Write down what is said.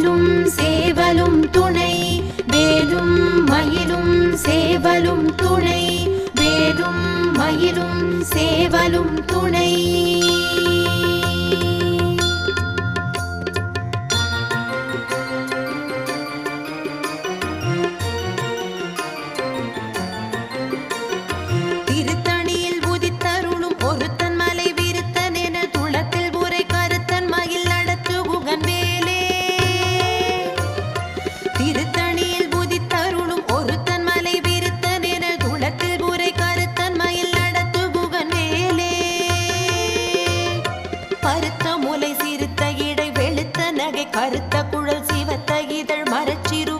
மயிலும் சேவலும் துணை வேலும் மயிலும் சேவலும் துணை வேலும் மயிலும் சேவலும் துணை திருத்தணியில் உதித்தருளும் ஒருத்தன் மலை விருத்தன் என துளத்தில் உரை கருத்தன் மயில் நடத்து குகன் வேலே திருத்தணியில் உதித்தருளும் ஒருத்தன் மலை விருத்தன் என துளத்தில் உரை கருத்தன் மயில் நடத்து குகன் வேலே பருத்த முலை சிறுத்த இடை வெளுத்த நகை கருத்த குழல் சிவத்த இதழ் மரச்சிறு